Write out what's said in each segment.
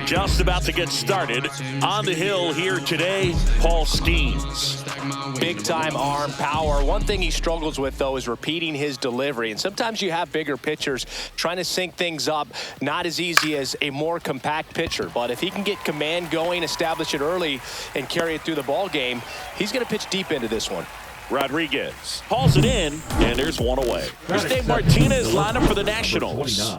Just about to get started. On the hill here today, Paul Skeens. Big-time arm power. One thing he struggles with, though, is repeating his delivery. And sometimes you have bigger pitchers trying to sync things up, not as easy as a more compact pitcher. But if he can get command going, establish it early, and carry it through the ball game, he's going to pitch deep into this one. Rodriguez hauls it in, and there's one away. Here's Dave Martinez lined up for the Nationals.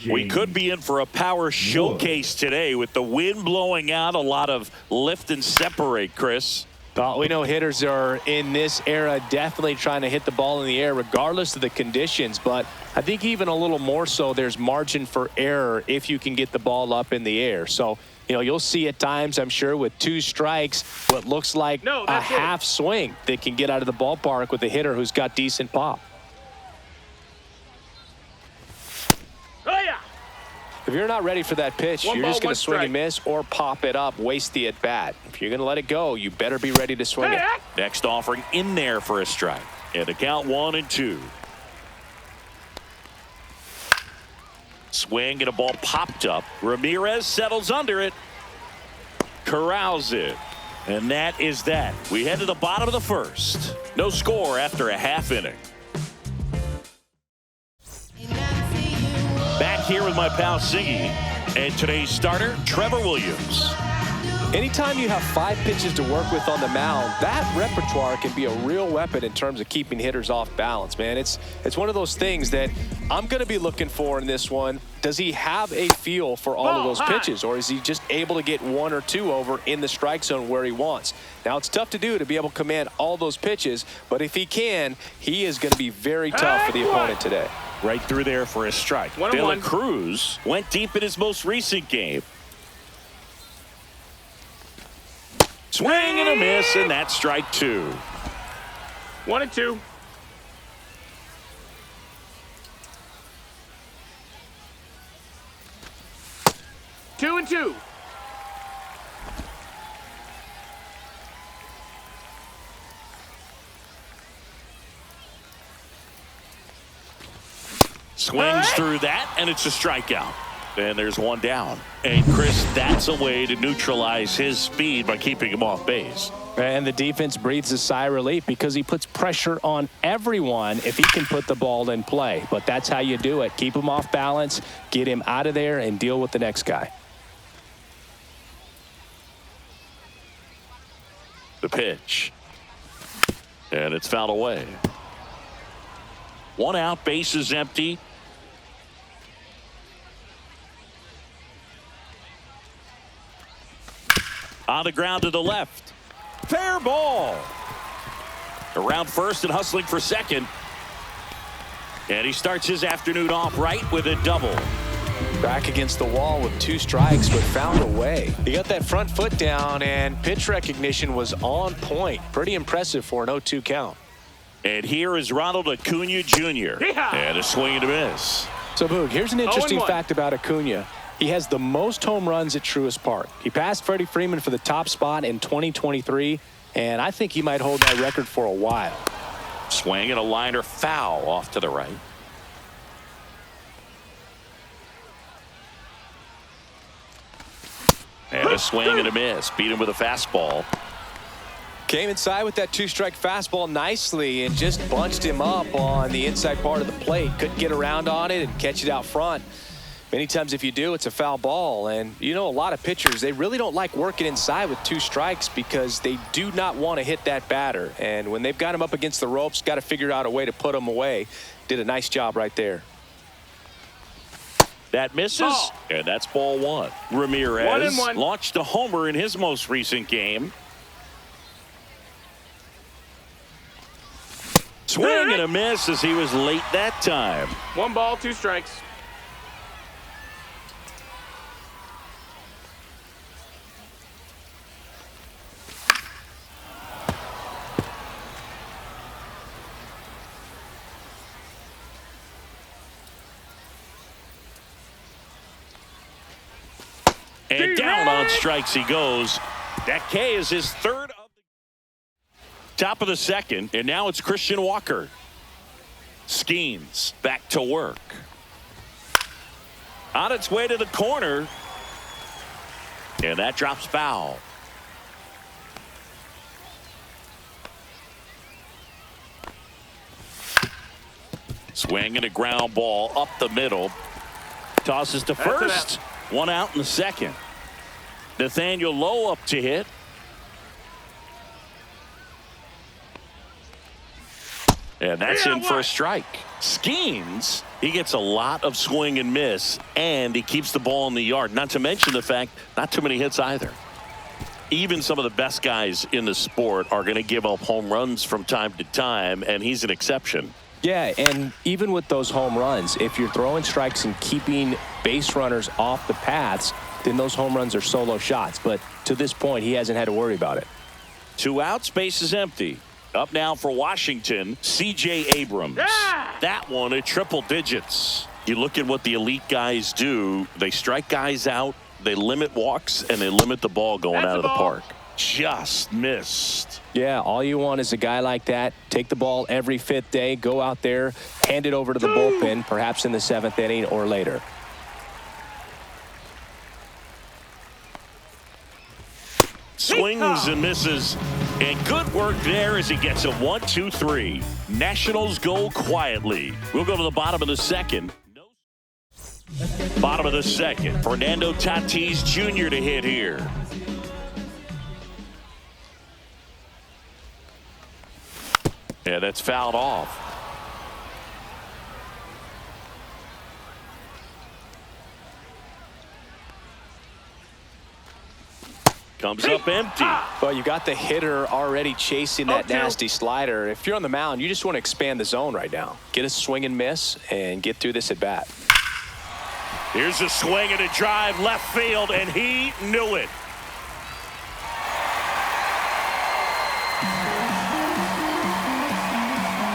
We could be in for a power showcase today with the wind blowing out, a lot of lift and separate, Chris. We know hitters are in this era definitely trying to hit the ball in the air regardless of the conditions, but I think even a little more so there's margin for error if you can get the ball up in the air. So, you know, you'll see at times, I'm sure, with 2 strikes, what looks like a half swing that can get out of the ballpark with a hitter who's got decent pop. If you're not ready for that pitch, you're just going to swing and miss or pop it up, waste the at-bat. If you're going to let it go, you better be ready to swing it. Next offering in there for a strike. And a count 1-2. Swing and a ball popped up. Ramirez settles under it. Corrals it. And that is that. We head to the bottom of the first. No score after a half inning. Back here with my pal Siggy and today's starter, Trevor Williams. Anytime you have 5 pitches to work with on the mound, that repertoire can be a real weapon in terms of keeping hitters off balance, man. It's one of those things that I'm going to be looking for in this one. Does he have a feel for all of those pitches, or is he just able to get 1 or 2 over in the strike zone where he wants? Now, it's tough to do to be able to command all those pitches, but if he can, he is going to be very tough for the opponent today. Right through there for a strike. De La Cruz went deep in his most recent game. Swing and a miss, and that's strike 2. 1-2. Two and two. Swings through that, and it's a strikeout. And there's one down. And, Chris, that's a way to neutralize his speed by keeping him off base. And the defense breathes a sigh of relief because he puts pressure on everyone if he can put the ball in play. But that's how you do it. Keep him off balance, get him out of there, and deal with the next guy. The pitch. And it's fouled away. 1 out, base is empty. On the ground to the left. Fair ball. Around first and hustling for second. And he starts his afternoon off right with a double. Back against the wall with 2 strikes, but found a way. He got that front foot down, and pitch recognition was on point. Pretty impressive for an 0-2 count. And here is Ronald Acuna Jr. And a swing and a miss. So, Boog, here's an interesting fact about Acuna. He has the most home runs at Truist Park. He passed Freddie Freeman for the top spot in 2023, and I think he might hold that record for a while. Swing and a liner foul off to the right. And a swing and a miss. Beat him with a fastball. Came inside with that 2-strike fastball nicely and just bunched him up on the inside part of the plate. Couldn't get around on it and catch it out front. Many times if you do, it's a foul ball. And you know, a lot of pitchers, they really don't like working inside with 2 strikes because they do not want to hit that batter. And when they've got him up against the ropes, got to figure out a way to put him away. Did a nice job right there. That misses, and that's ball 1. Ramirez launched a homer in his most recent game. Swing and a miss as he was late that time. 1 ball, 2 strikes. And down on strikes he goes. That K is his 3rd of the top of the 2nd, and now it's Christian Walker. Skeens back to work. On its way to the corner. And that drops foul. Swing and a ground ball up the middle. Tosses to first. One out in the second. Nathaniel Lowe up to hit. And that's in for a strike. Schemes. He gets a lot of swing and miss, and he keeps the ball in the yard. Not to mention the fact, not too many hits either. Even some of the best guys in the sport are going to give up home runs from time to time, and he's an exception. Yeah, and even with those home runs, if you're throwing strikes and keeping base runners off the paths, then those home runs are solo shots. But to this point, he hasn't had to worry about it. 2 outs, base is empty. Up now for Washington, C.J. Abrams. Yeah! That one at triple digits. You look at what the elite guys do. They strike guys out, they limit walks, and they limit the ball going out of the park. Just missed. Yeah, all you want is a guy like that. Take the ball every 5th day, go out there, hand it over to the bullpen, perhaps in the 7th inning or later. Swings and misses, and good work there as he gets a 1-2-3. Nationals go quietly. We'll go to the bottom of the second. Bottom of the second. Fernando Tatis Jr. to hit here. Yeah, that's fouled off. Comes up empty. Well, you got the hitter already chasing that nasty slider. If you're on the mound, you just want to expand the zone right now. Get a swing and miss and get through this at bat. Here's a swing and a drive left field, and he knew it.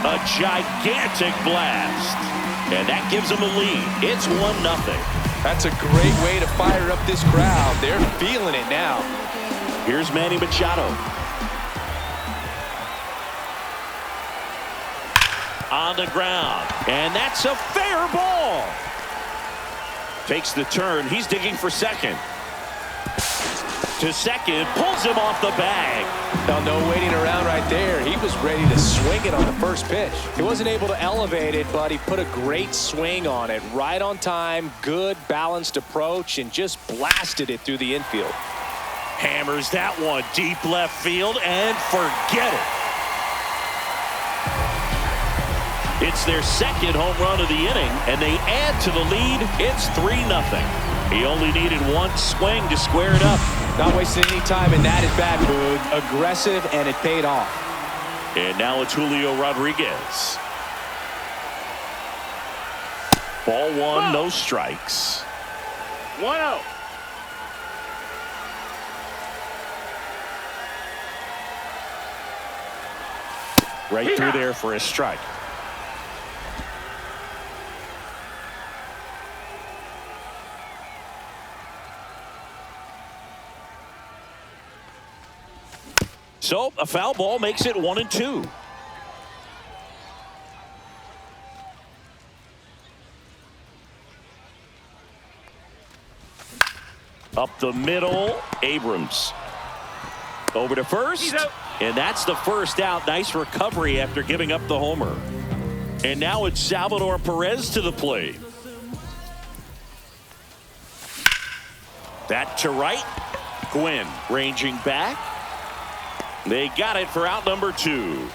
A gigantic blast, and that gives him a lead. It's 1-0. That's a great way to fire up this crowd. They're feeling it now. Here's Manny Machado. On the ground, and that's a fair ball. Takes the turn. He's digging for second. To second, pulls him off the bag. Now, no waiting around right there. He was ready to swing it on the first pitch. He wasn't able to elevate it, but he put a great swing on it. Right on time, good balanced approach, and just blasted it through the infield. Hammers that one deep left field, and forget it. It's their second home run of the inning, and they add to the lead. It's 3-0. He only needed one swing to square it up. Not wasting any time in that at-bat, Boog. Aggressive, and it paid off. And now it's Julio Rodriguez. Ball one, no strikes. 1-0. Right through there for a strike. So a foul ball makes it 1-2. Up the middle, Abrams. Over to first, and that's the first out. Nice recovery after giving up the homer. And now it's Salvador Perez to the plate. That to right. Gwynn ranging back. They got it for out number 2.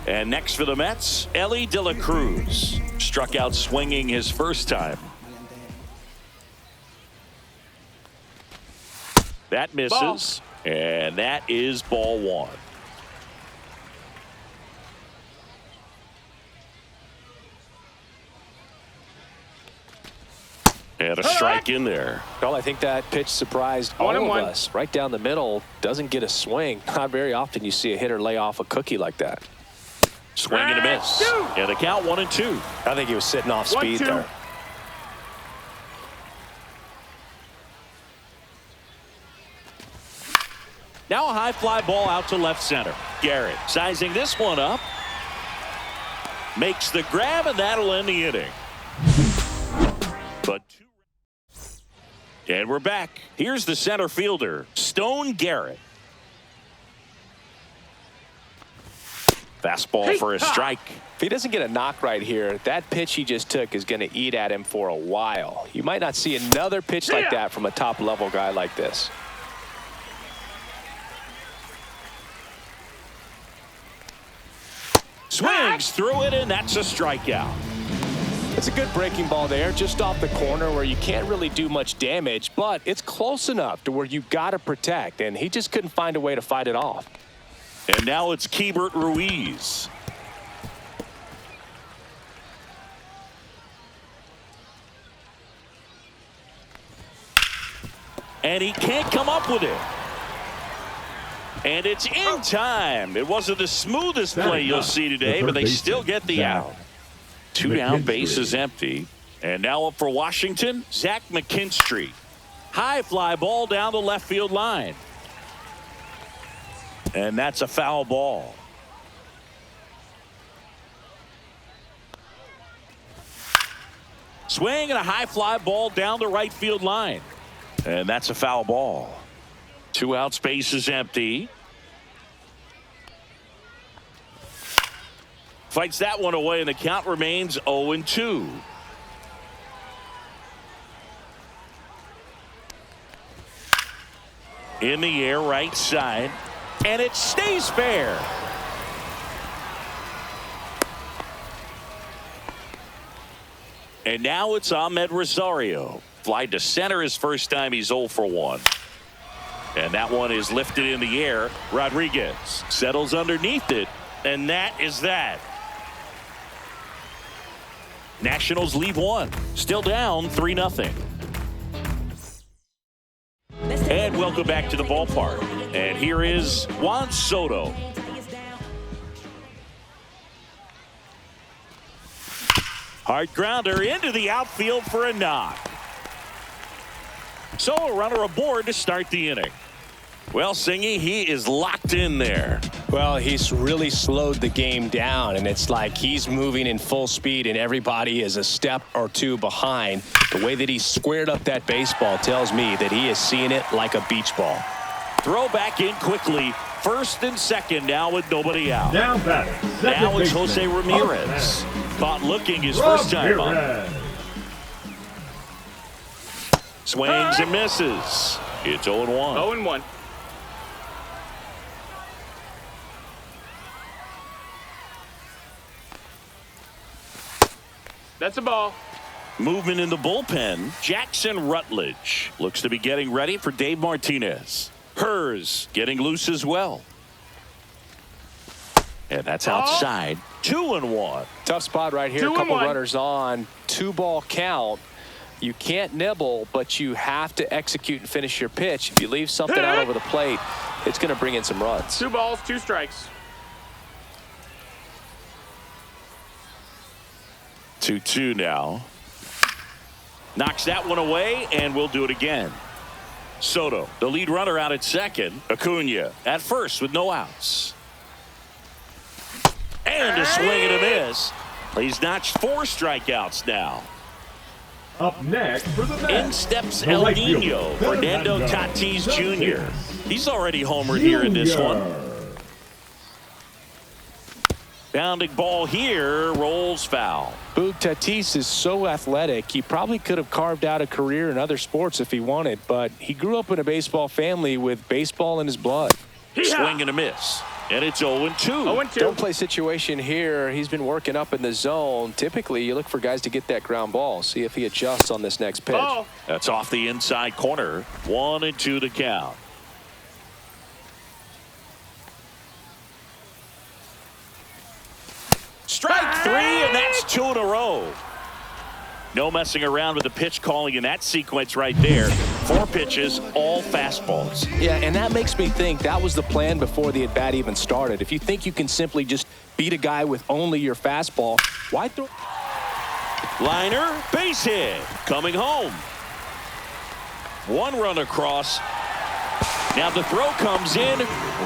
And next for the Mets, Ellie De La Cruz. Struck out swinging his first time. That misses. And that is ball one. And a strike in there. Well, I think that pitch surprised all of us. Right down the middle, doesn't get a swing. Not very often you see a hitter lay off a cookie like that. Swing and a miss. And the count 1-2. I think he was sitting off speed there. Now a high fly ball out to left center. Garrett sizing this one up. Makes the grab, and that'll end the inning. But And we're back. Here's the center fielder, Stone Garrett. Fastball for a strike. If he doesn't get a knock right here, that pitch he just took is going to eat at him for a while. You might not see another pitch like that from a top-level guy like this. Swings through it, and that's a strikeout. It's a good breaking ball there, just off the corner where you can't really do much damage, but it's close enough to where you've got to protect, and he just couldn't find a way to fight it off. And now it's Keibert Ruiz. And he can't come up with it. And it's in time. It wasn't the smoothest play you'll see today, but they still get the out. 2 down, bases empty. And now up for Washington, Zach McKinstry. High fly ball down the left field line. And that's a foul ball. Swing and a high fly ball down the right field line. And that's a foul ball. 2 outs, bases empty. Fights that one away, and the count remains 0-2. In the air, right side. And it stays fair. And now it's Ahmed Rosario. Fly to center his first time. He's 0 for 1. And that one is lifted in the air. Rodriguez settles underneath it. And that is that. Nationals leave 1. Still down 3-0. And welcome back to the ballpark. And here is Juan Soto. Hard grounder into the outfield for a knock. So a runner aboard to start the inning. Well, Singy, he is locked in there. Well, he's really slowed the game down, and it's like he's moving in full speed and everybody is a step or two behind. The way that he squared up that baseball tells me that he is seeing it like a beach ball. Throw back in quickly. First and second now with nobody out. Now it's Jose Ramirez. Caught looking his first time up. Swings and misses. It's 0-1. 0-1. That's a ball. Movement in the bullpen. Jackson Rutledge looks to be getting ready for Dave Martinez. Hers getting loose as well. And that's outside. 2-1. Tough spot right here. A couple runners on. 2-ball count. You can't nibble, but you have to execute and finish your pitch. If you leave something out over the plate, it's going to bring in some runs. 2 balls, 2 strikes. 2-2 now. Knocks that one away, and we'll do it again. Soto, the lead runner, out at second. Acuna at first with no outs. And a swing and a miss. He's notched 4 strikeouts now. Up next for the Mets, in steps El Nino, Fernando Tatis Jr. He's already homered here in this one. Bounding ball here, rolls foul. Boog, Tatis is so athletic, he probably could have carved out a career in other sports if he wanted, but he grew up in a baseball family with baseball in his blood. Swing and a miss. And it's 0-2. 0-2. Don't play situation here. He's been working up in the zone. Typically, you look for guys to get that ground ball. See if he adjusts on this next pitch. Ball. That's off the inside corner. 1-2 to count. Strike 3, and that's 2 in a row. No messing around with the pitch calling in that sequence right there. 4 pitches, all fastballs. Yeah, and that makes me think that was the plan before the at-bat even started. If you think you can simply just beat a guy with only your fastball, why throw? Liner, base hit, coming home. 1 run across. Now the throw comes in.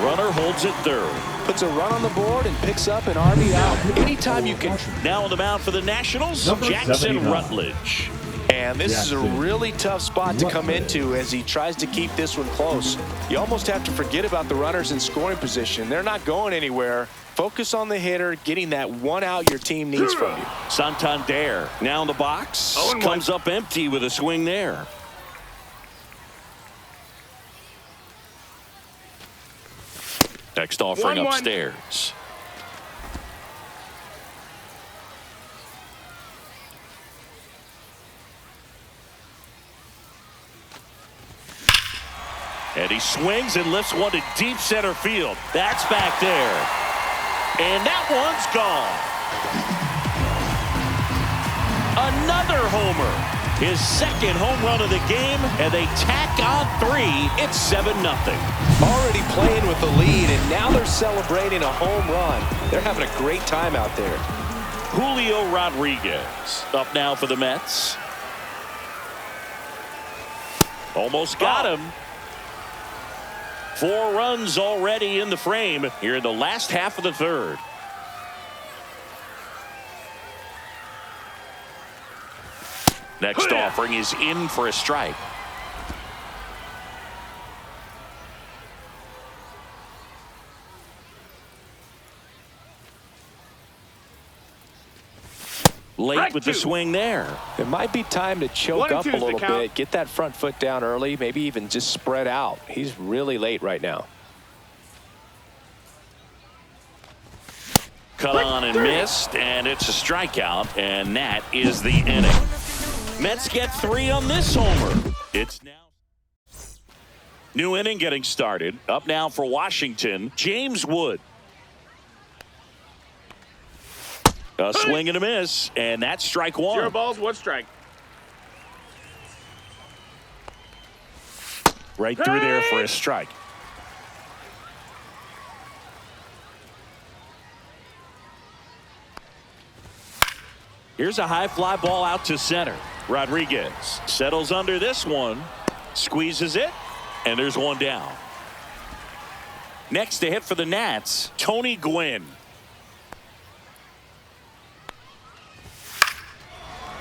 Runner holds it third. Puts a run on the board and picks up an RBI. Anytime you can. Now on the mound for the Nationals, Jackson Rutledge. And this is a really tough spot to come into as he tries to keep this one close. You almost have to forget about the runners in scoring position. They're not going anywhere. Focus on the hitter, getting that one out your team needs from you. Santander now in the box. Comes up empty with a swing there. Next offering upstairs. And he swings and lifts one to deep center field. That's back there. And that one's gone. Another homer. His second home run of the game, and they tack on 3. It's 7-0. Already playing with the lead, and now they're celebrating a home run. They're having a great time out there. Julio Rodriguez up now for the Mets. Almost got him. 4 runs already in the frame here in the last half of the third. Next offering is in for a strike. Late with the swing there. It might be time to choke up a little bit, get that front foot down early, maybe even just spread out. He's really late right now. Cut on and missed, and it's a strikeout, and that is the inning. Mets get 3 on this homer. It's now new inning getting started. Up now for Washington, James Wood. A swing and a miss, and that's strike 1. 0 balls, 1 strike. Right through there for a strike. Here's a high fly ball out to center. Rodriguez settles under this one, squeezes it, and there's one down. Next to hit for the Nats, Tony Gwynn.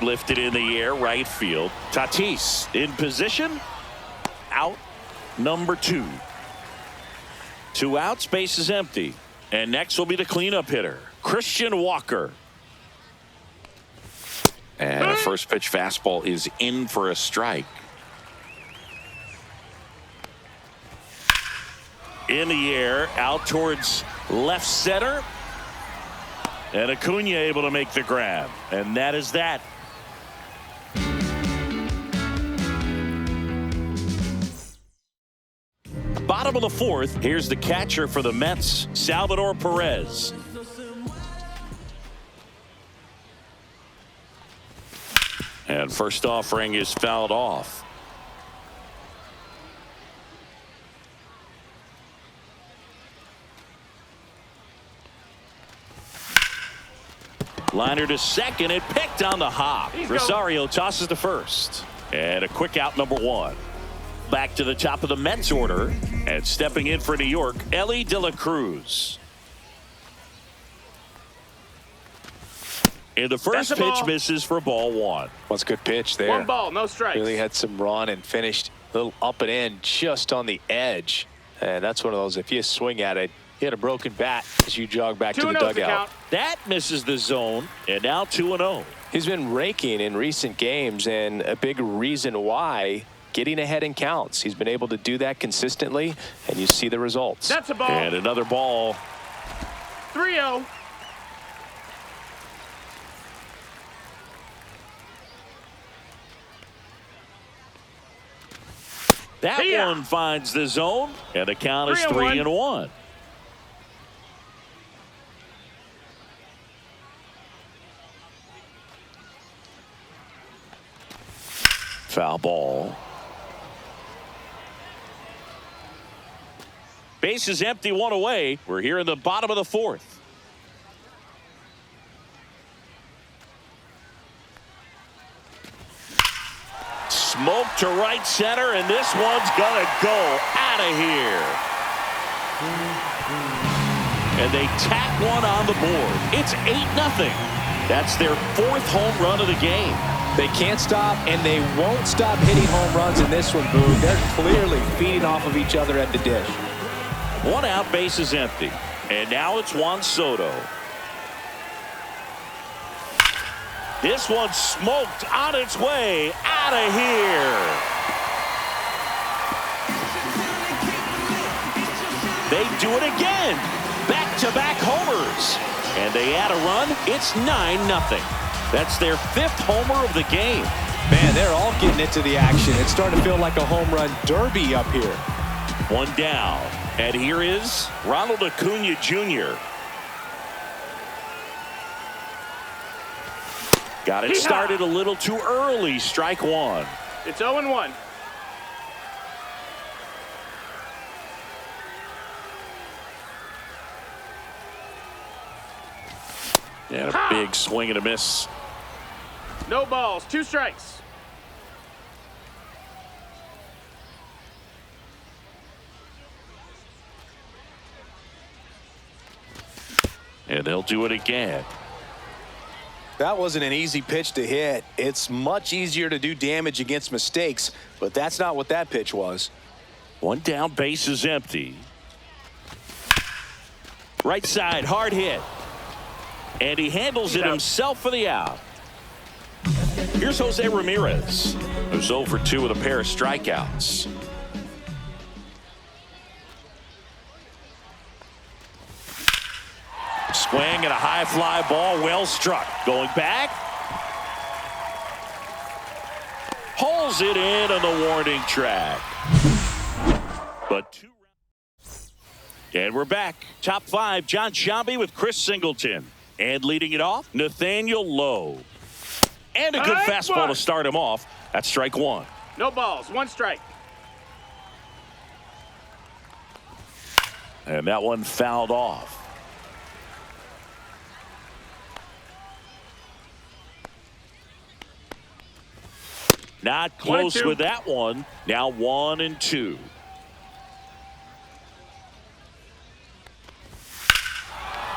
Lifted in the air, right field. Tatis in position. Out number 2. 2 outs, base is empty. And next will be the cleanup hitter, Christian Walker. And a first pitch fastball is in for a strike. In the air, out towards left center. And Acuna able to make the grab. And that is that. Bottom of the 4th, here's the catcher for the Mets, Salvador Perez. And first offering is fouled off. Liner to second, and picked on the hop. Rosario tosses to first. And a quick out, number 1. Back to the top of the Mets order, and stepping in for New York, Elly De La Cruz. And the first pitch misses for ball 1. What's a good pitch there? 1 ball, no strikes. Really had some run and finished a little up and in just on the edge. And that's one of those, if you swing at it, you had a broken bat as you jog back to the dugout. That misses the zone, and now 2-0. He's been raking in recent games, and a big reason why, getting ahead in counts. He's been able to do that consistently, and you see the results. That's a ball. And another ball. 3-0. That one finds the zone, and the count is 3-1. Foul ball. Base is empty, 1 away. We're here in the bottom of the 4th. Smoke to right center, and this one's gonna go out of here. And they tack one on the board. It's 8-0. That's their 4th home run of the game. They can't stop, and they won't stop hitting home runs in this one, Boone. They're clearly feeding off of each other at the dish. One out, base is empty. And now it's Juan Soto. This one smoked on its way out of here. They do it again. Back-to-back homers. And they add a run. It's 9-0. That's their 5th homer of the game. Man, they're all getting into the action. It's starting to feel like a home run derby up here. One down. And here is Ronald Acuna Jr. Got it started a little too early. Strike one. It's 0-1. And a big swing and a miss. No balls, 2 strikes. And they'll do it again. That wasn't an easy pitch to hit. It's much easier to do damage against mistakes, but that's not what that pitch was. One down, base is empty. Right side, hard hit. And he handles it himself for the out. Here's Jose Ramirez, who's 0 for 2 with a pair of strikeouts. Swing and a high fly ball, well struck. Going back. Pulls it in on the warning track. But 2 rounds. And we're back. Top 5, John Sciambi with Chris Singleton. And leading it off, Nathaniel Lowe. And a good fastball to start him off. That's strike one. No balls, 1 strike. And that one fouled off. Not close with that one. Now 1-2.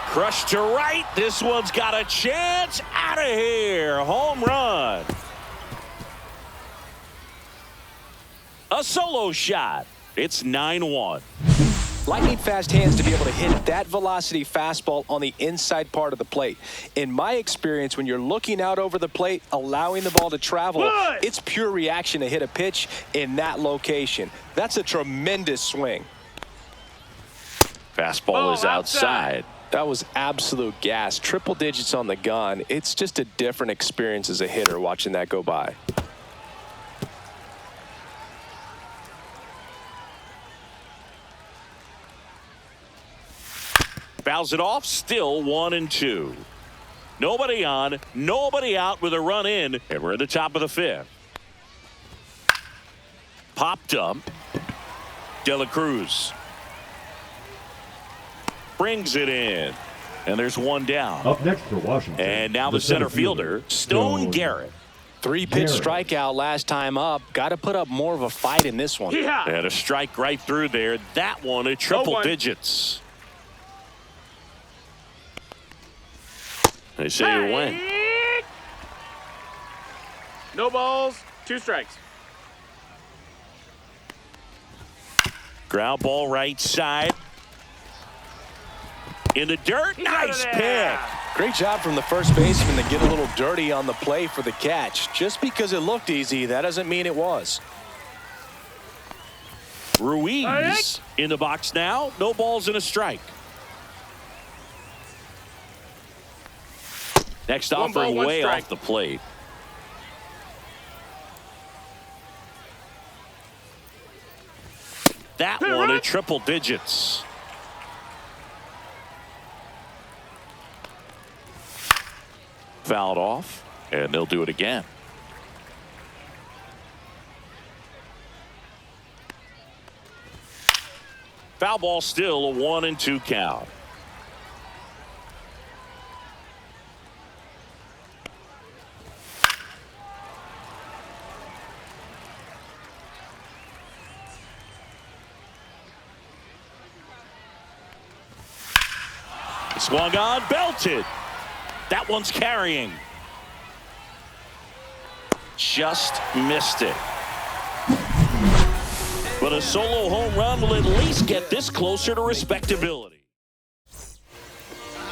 Crushed to right. This one's got a chance. Out of here. Home run. A solo shot. It's 9-1. Lightning fast hands to be able to hit that velocity fastball on the inside part of the plate. In my experience, when you're looking out over the plate, allowing the ball to travel, it's pure reaction to hit a pitch in that location. That's a tremendous swing. Fastball is outside. That was absolute gas. Triple digits on the gun. It's just a different experience as a hitter watching that go by. Fouls it off. Still 1-2. Nobody on, nobody out with a run in, and we're at the top of the 5th. Popped up. De La Cruz brings it in, and there's one down. Up next for Washington. And now the center fielder, Stone Garrett. 3-pitch strikeout last time up. Got to put up more of a fight in this one. And a strike right through there. That one at triple digits. They say you win. No balls, 2 strikes. Ground ball right side. In the dirt. Nice pick. Great job from the first baseman to get a little dirty on the play for the catch. Just because it looked easy, that doesn't mean it was. Ruiz in the box now. No balls and a strike. Next offering way off the plate. That one at triple digits. Fouled off, and they'll do it again. Foul ball, still a 1-2 count. Swung on, belted. That one's carrying. just missed it. But a solo home run will at least get this closer to respectability.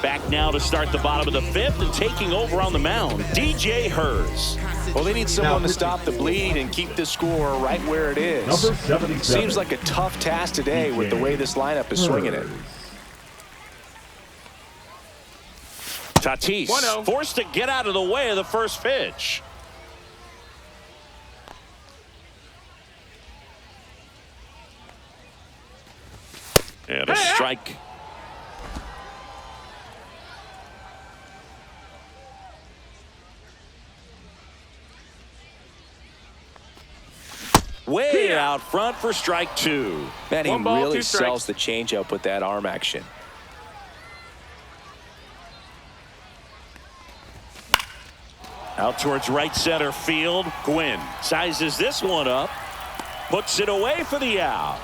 Back now to start the bottom of the fifth and taking over on the mound, DJ Hers. Well, they need someone to stop the bleed and keep the score right where it is. Number 77. Seems like a tough task today with the way this lineup is swinging it. Tatis 1-0. forced to get out of the way of the first pitch. And a strike. Way out front for strike two. Man, he 1 ball, really 2 strikes. sells the changeup with that arm action. Out towards right center field. Gwynn sizes this one up. Puts it away for the out.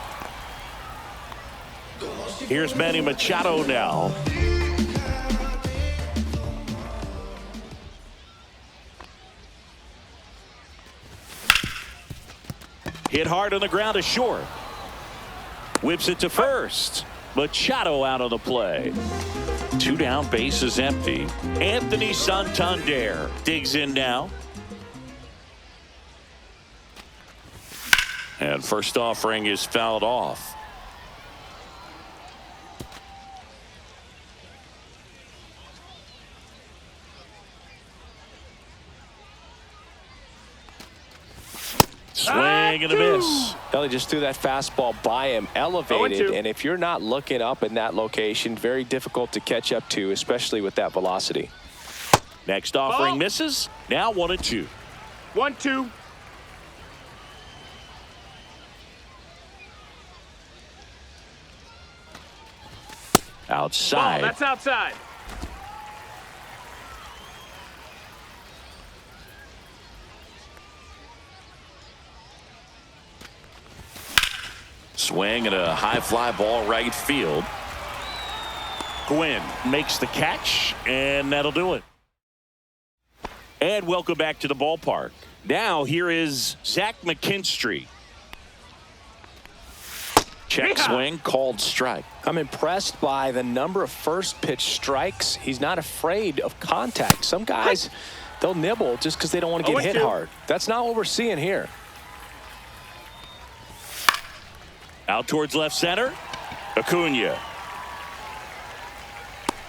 Here's Manny Machado now. Hit hard on the ground to short. Whips it to first. Machado out of the play. 2 down, base is empty. Anthony Santander digs in now. And first offering is fouled off. Swing and a miss. Well, he just threw that fastball by him, elevated, 0-2. and if you're not looking up in that location, very difficult to catch up to, especially with that velocity. Next offering Ball. misses. Now 1-2. 1-2. Ball, Outside. that's outside. Swing and a high fly ball right field. Gwynn makes the catch, and that'll do it. And welcome back to the ballpark. Now here is Zach McKinstry. Check swing, called strike. I'm impressed by the number of first pitch strikes. He's not afraid of contact. Some guys, they'll nibble just because they don't want to get hit 0-2. hard. That's not what we're seeing here. Out towards left center. Acuna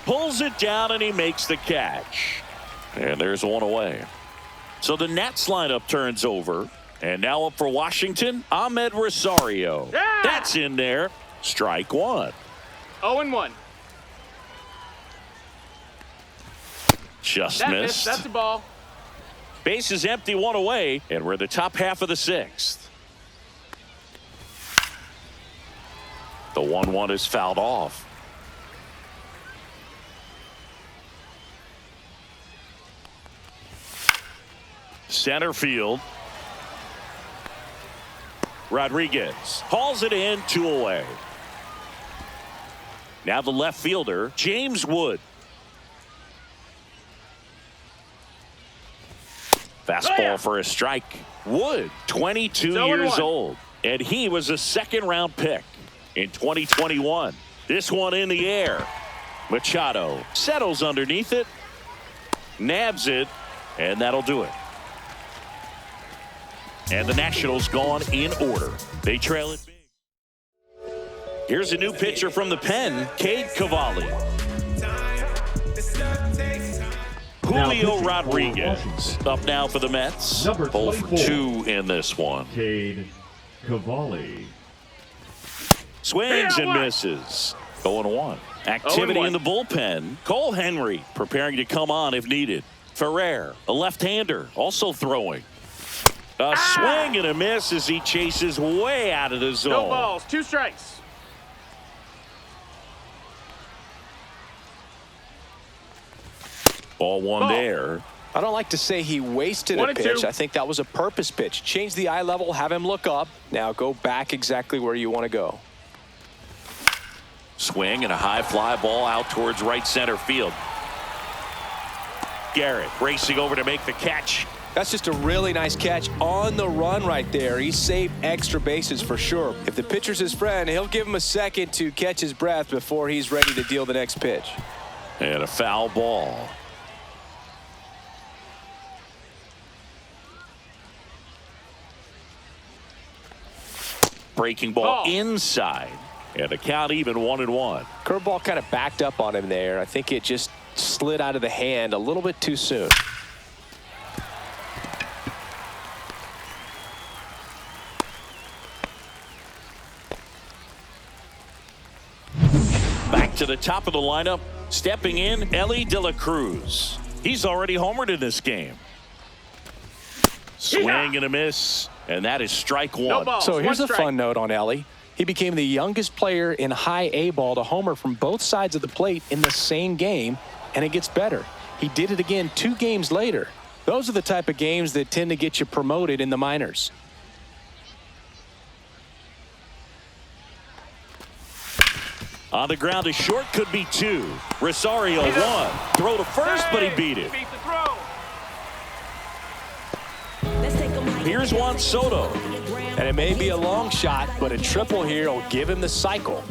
pulls it down and he makes the catch. And there's one away. So the Nats lineup turns over. And now up for Washington, Ahmed Rosario. Yeah! That's in there. Strike one. 0-1. Just That missed. missed. That's a ball. Base is empty, one away. And we're the top half of the sixth. The 1-1 is fouled off. Center field. Rodriguez hauls it in, 2 away. Now the left fielder, James Wood. Fastball for a strike. Wood, 22 years 0-1. old, and he was a 2nd-round pick in 2021. This one in the air. Machado settles underneath it, nabs it, and that'll do it. And the Nationals gone in order. They trail it big. Here's a new pitcher from the pen, Cade Cavalli. Julio Rodriguez up now for the Mets. Number 0 for 24. 2 in this one. Cade Cavalli. Swings and Yeah, misses. 0-1. Activity 0-1. in the bullpen. Cole Henry preparing to come on if needed. Ferrer, a left-hander, also throwing. A swing and a miss as he chases way out of the zone. No balls. 2 strikes. Ball one Ball. there. I don't like to say he wasted a 1-2. pitch. I think that was a purpose pitch. Change the eye level, have him look up. Now go back exactly where you want to go. Swing and a high fly ball out towards right center field. Garrett racing over to make the catch. That's just a really nice catch on the run right there. He saved extra bases for sure. If the pitcher's his friend, he'll give him a second to catch his breath before he's ready to deal the next pitch. And a foul ball. Breaking ball inside. And a count even 1-1. Curveball kind of backed up on him there. I think it just slid out of the hand a little bit too soon. Back to the top of the lineup. Stepping in, Ellie De La Cruz. He's already homered in this game. Swing and a miss. And that is strike one. So here's a fun note on Ellie. He became the youngest player in high A ball to homer from both sides of the plate in the same game, and it gets better. He did it again 2 games later. Those are the type of games that tend to get you promoted in the minors. On the ground to short, could be 2. Rosario 1. Throw to first, but he beat it. Here's Juan Soto. And it may be a long shot, but a triple here will give him the cycle.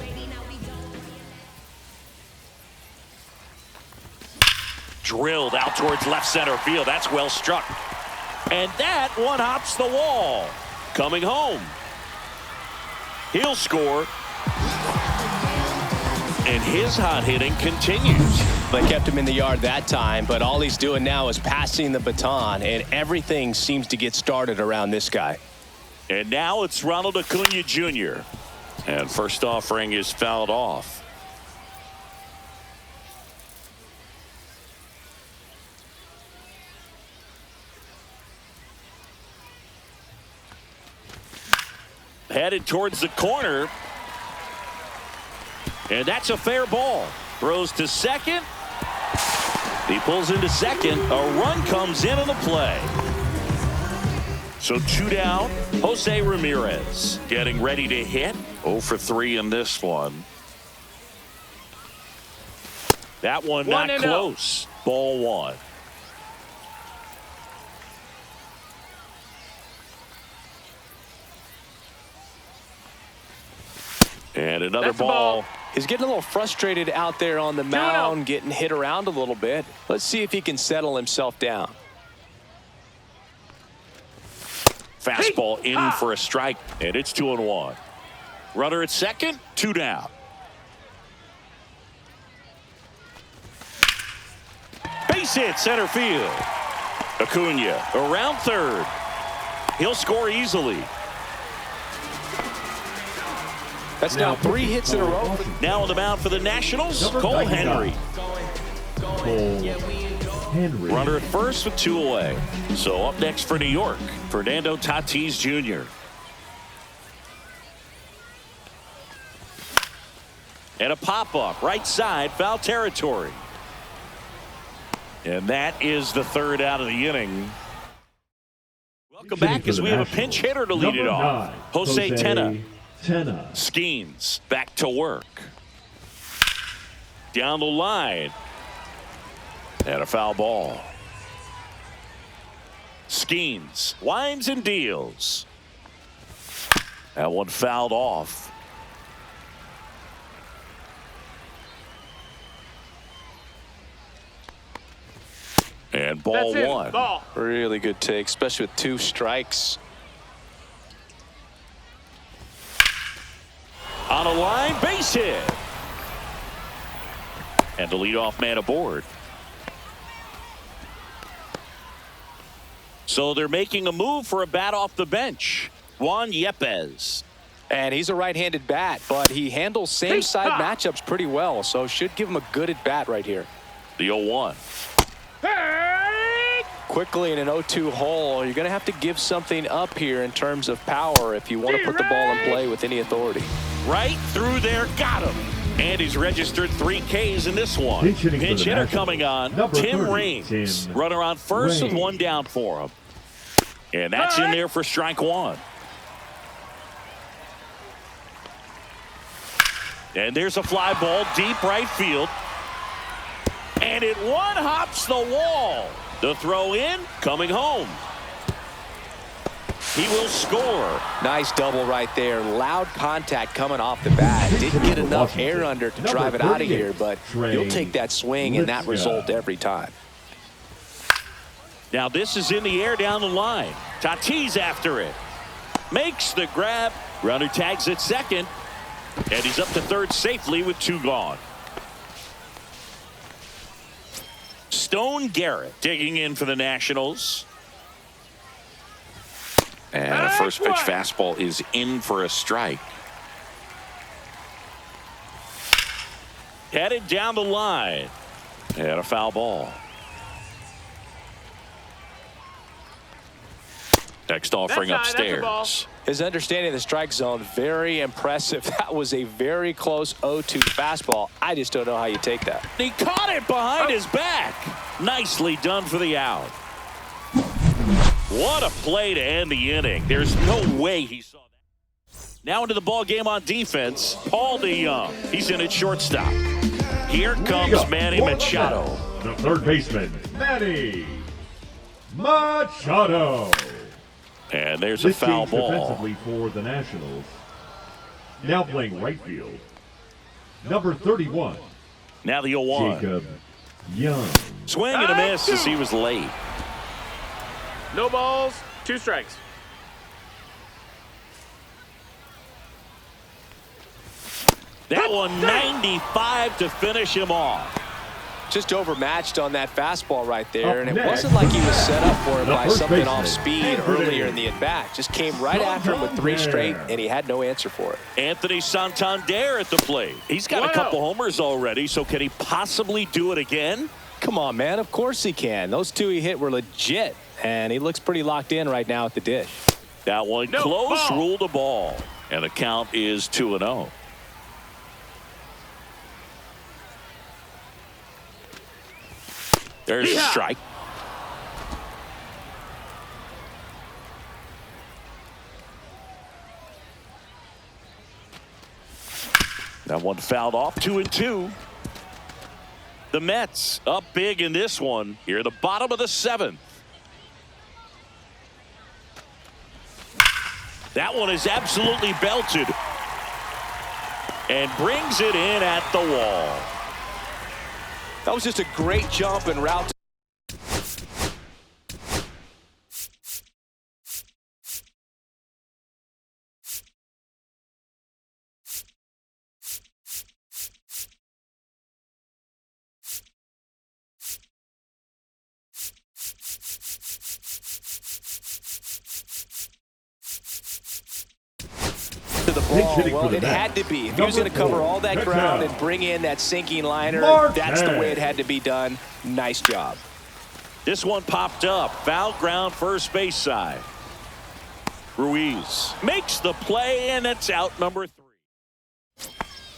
Drilled out towards left center field. That's well struck. And that one hops the wall. Coming home. He'll score. And his hot hitting continues. They kept him in the yard that time, but all he's doing now is passing the baton, and everything seems to get started around this guy. And now it's Ronald Acuna Jr. And first offering is fouled off. Headed towards the corner. And that's a fair ball. Throws to second. He pulls into second. A run comes in on the play. So 2 down. Jose Ramirez getting ready to hit. 0 for 3 in this one. That one not close. Ball 1. And another ball. He's getting a little frustrated out there on the mound, getting hit around a little bit. Let's see if he can settle himself down. Fastball in for a strike, and it's 2-1. Runner at second, 2 down. Base hit center field. Acuna around third. He'll score easily. That's now 3 hits in a row. Now on the mound for the Nationals, Cole Henry. Runner at first with 2 away. So up next for New York, Fernando Tatis Jr. And a pop-up, right side, foul territory. And that is the 3rd out of the inning. Welcome back as we have a pinch hitter to lead it off. Jose Tena. Skeens back to work. Down the line. And a foul ball. Skeens winds and deals. That one fouled off. And ball 1. Ball. Really good take, especially with 2 strikes. On a line, base hit. And the leadoff man aboard. So they're making a move for a bat off the bench. Juan Yepez. And he's a right-handed bat, but he handles same-side matchups pretty well, so should give him a good at-bat right here. The 0-1. Quickly in an 0-2 hole, you're going to have to give something up here in terms of power if you want to put the ball in play with any authority. Right through there, got him. And he's registered 3 Ks in this one. Pinch hitter coming on, Tim Raines. Runner on first with 1 down for him. And that's in there for strike 1. And there's a fly ball deep right field. And it one-hops the wall. The throw in, coming home. He will score. Nice double right there. Loud contact coming off the bat. Didn't get enough air under to drive it out of here, but you'll take that swing and that result every time. Now this is in the air down the line. Tatis after it. Makes the grab. Runner tags at second. And he's up to third safely with 2 gone. Stone Garrett digging in for the Nationals. And a first pitch fastball is in for a strike. Headed down the line. And a foul ball. Next offering upstairs. His understanding of the strike zone, very impressive. That was a very close 0-2 fastball. I just don't know how you take that. He caught it behind his back. Nicely done for the out. What a play to end the inning. There's no way he saw that. Now into the ball game on defense, Paul DeYoung. He's in at shortstop. Here comes Manny Machado. The third baseman, Manny Machado. And there's a foul ball. Defensively for the Nationals. Now playing right field, number 31. Now the 0-1. Jacob Young. Swing and a miss as he was late. No balls, 2 strikes. That one 95 to finish him off. Just overmatched on that fastball right there, and it next, wasn't like he was set up for it the by first something baseman, off speed Anthony earlier in the at-bat. Just came right after him with 3 straight, and he had no answer for it. Anthony Santander at the plate. He's got a couple homers already, so can he possibly do it again? Come on, man. Of course he can. Those 2 he hit were legit, and he looks pretty locked in right now at the dish. That one close, ruled a ball, and the count is 2-0. There's a strike. That one fouled off. 2-2. The Mets up big in this one here at the bottom of the 7th. That one is absolutely belted and brings it in at the wall. That was just a great jump and route. To the ball. Well, it had to be. If he was going to cover all that ground and bring in that sinking liner, that's the way it had to be done. Nice job. This one popped up. Foul ground, first base side. Ruiz makes the play, and it's out number 3.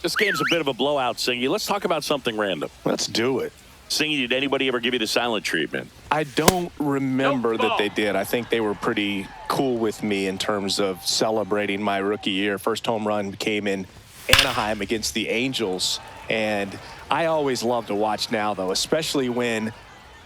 This game's a bit of a blowout, Singy. Let's talk about something random. Let's do it. Singy, did anybody ever give you the silent treatment? I don't remember that they did. I think they were pretty cool with me in terms of celebrating my rookie year. First home run came in Anaheim against the Angels, and I always love to watch now, though, especially when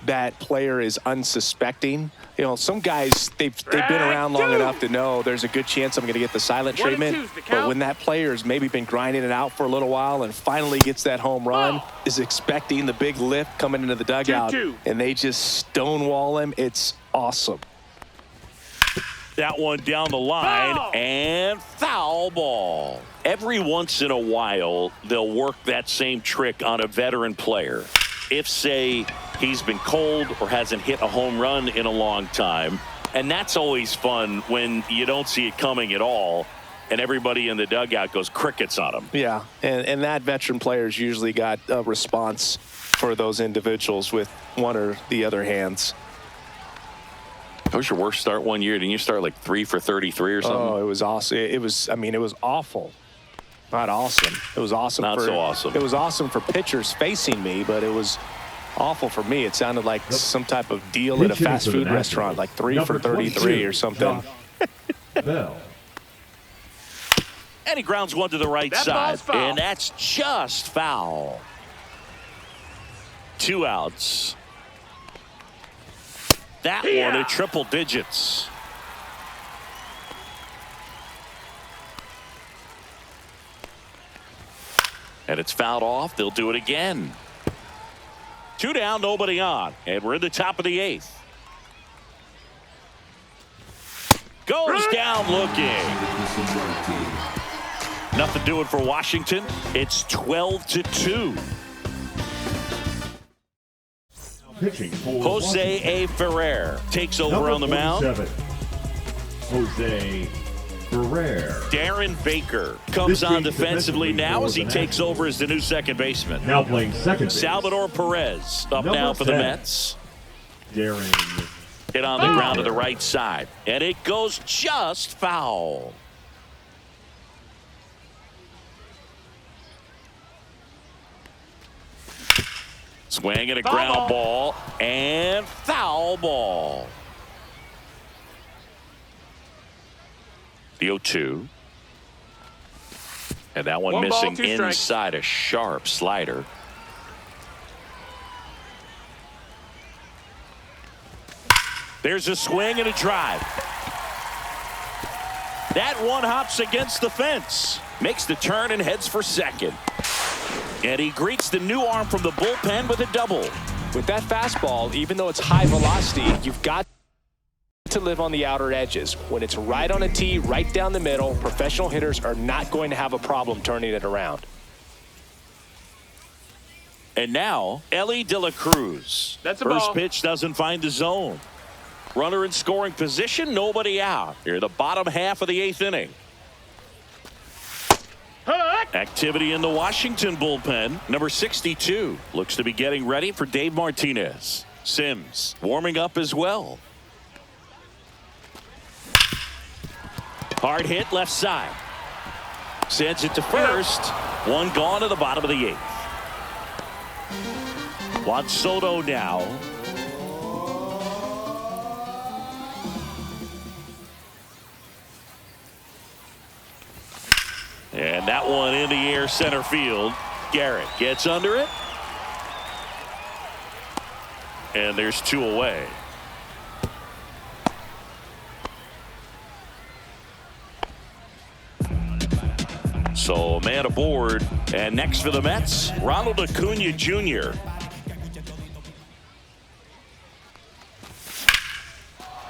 that player is unsuspecting. You know, some guys, they've been around long enough to know there's a good chance I'm going to get the silent treatment. But when that player's maybe been grinding it out for a little while and finally gets that home run, is expecting the big lift coming into the dugout, and they just stonewall him, it's awesome. That one down the line, and foul ball. Every once in a while, they'll work that same trick on a veteran player. If, say, he's been cold or hasn't hit a home run in a long time. And that's always fun when you don't see it coming at all, and everybody in the dugout goes crickets on him. Yeah, and that veteran player's usually got a response for those individuals with one or the other hands. That was your worst start one year. Didn't you start like 3 for 33 or something? Oh, it was awesome. It was awful. Not awesome. It was awesome. Not so awesome. It was awesome for pitchers facing me, but it was awful for me. It sounded like some type of deal at a fast food restaurant, like 3 for 33 or something. Bell. And he grounds one to the right side, and that's just foul. 2 outs. That one at triple digits. And it's fouled off. They'll do it again. 2 down, nobody on. And we're in the top of the 8th. Goes down looking. Nothing doing for Washington. It's 12-2. Pitching for Jose A. Ferrer takes over on the mound. Jose Ferrer. Darren Baker comes on defensively now as he takes over as the new second baseman. Now playing second base. Salvador Perez up Number now for the 10. Mets. Darren. Hit on the ground to the right side. And it goes just foul. Swing and a ground ball and foul ball. The 0-2. And that one missing inside a sharp slider. There's a swing and a drive. That one hops against the fence. Makes the turn and heads for second. And he greets the new arm from the bullpen with a double. With that fastball, even though it's high velocity, you've got to live on the outer edges. When it's right on a tee, right down the middle, professional hitters are not going to have a problem turning it around. And now, Ellie De La Cruz. That's a First ball. pitch doesn't find the zone. Runner in scoring position, nobody out. Here, the bottom half of the 8th inning. Activity in the Washington bullpen. Number 62 looks to be getting ready for Dave Martinez. Sims warming up as well. Hard hit left side. Sends it to first. One gone to the bottom of the 8th. Juan Soto now. And that one in the air center field. Garrett gets under it. And there's 2 away. So a man aboard. And next for the Mets, Ronald Acuna Jr.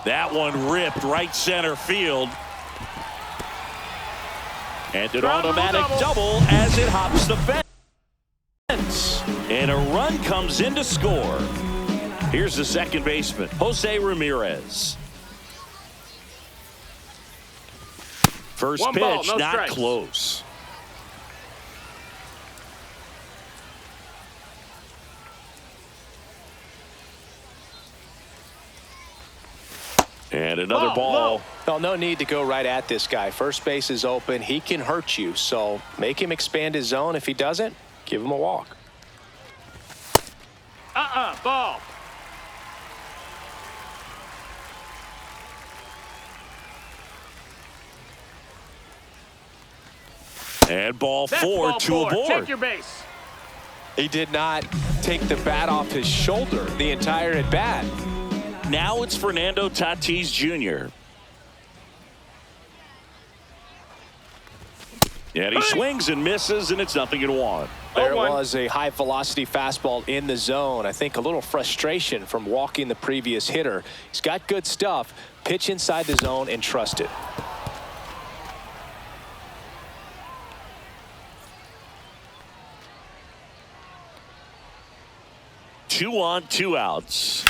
That one ripped right center field. And an automatic double as it hops the fence. And a run comes in to score. Here's the second baseman, Jose Ramirez. First pitch, ball, no not strikes. close. And another ball. Well, no need to go right at this guy. First base is open. He can hurt you. So make him expand his zone. If he doesn't, give him a walk. Ball. And ball That's 4, ball 2 4. aboard. Check your base. He did not take the bat off his shoulder the entire at bat. Now it's Fernando Tatis Jr. And he swings and misses, and it's 0-1. There was a high velocity fastball in the zone. I think a little frustration from walking the previous hitter. He's got good stuff. Pitch inside the zone and trust it. Two on, 2 outs.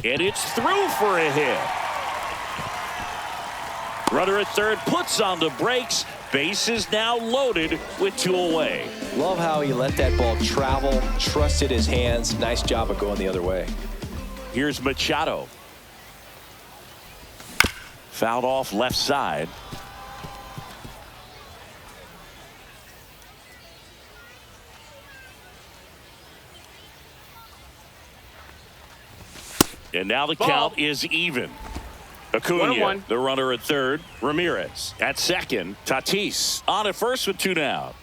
And it's through for a hit. Runner at third puts on the brakes. Base is now loaded with 2 away. Love how he let that ball travel, trusted his hands. Nice job of going the other way. Here's Machado. Fouled off left side. And now the count is even. Acuna, 1-1. the runner at third. Ramirez at second. Tatis on at first with 2 down.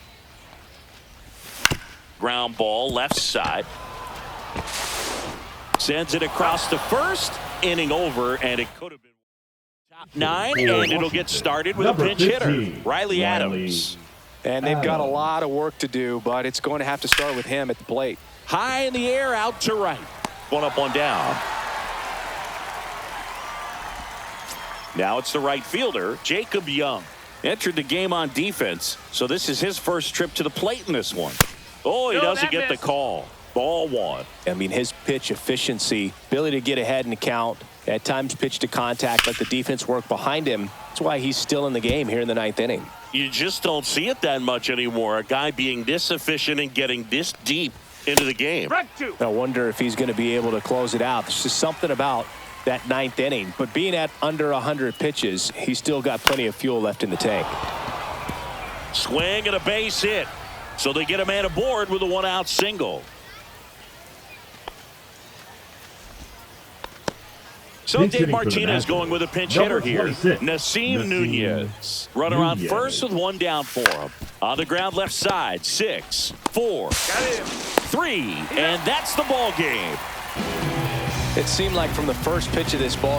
Ground ball left side. Sends it across to first. Inning over, and it could have been top 9, and it'll get started with a pinch hitter. Riley Adams. And they've got a lot of work to do, but it's going to have to start with him at the plate. High in the air, out to right. One up, one down. Now it's the right fielder, Jacob Young. Entered the game on defense, so this is his first trip to the plate in this one. Oh, he doesn't get the call. Ball one. I mean, his pitch efficiency, ability to get ahead in the count, at times pitch to contact, let the defense work behind him. That's why he's still in the game here in the 9th inning. You just don't see it that much anymore. A guy being this efficient and getting this deep into the game. I wonder if he's going to be able to close it out. There's just something about that 9th inning. But being at under 100 pitches, he's still got plenty of fuel left in the tank. Swing and a base hit. So they get a man aboard with a 1-out single. So Dave Martinez going with a pinch hitter here. Nasim Nunez. Runner on first with one down for him. On the ground left side. 6, 4, 3, and that's the ball game. It seemed like from the first pitch of this ball game,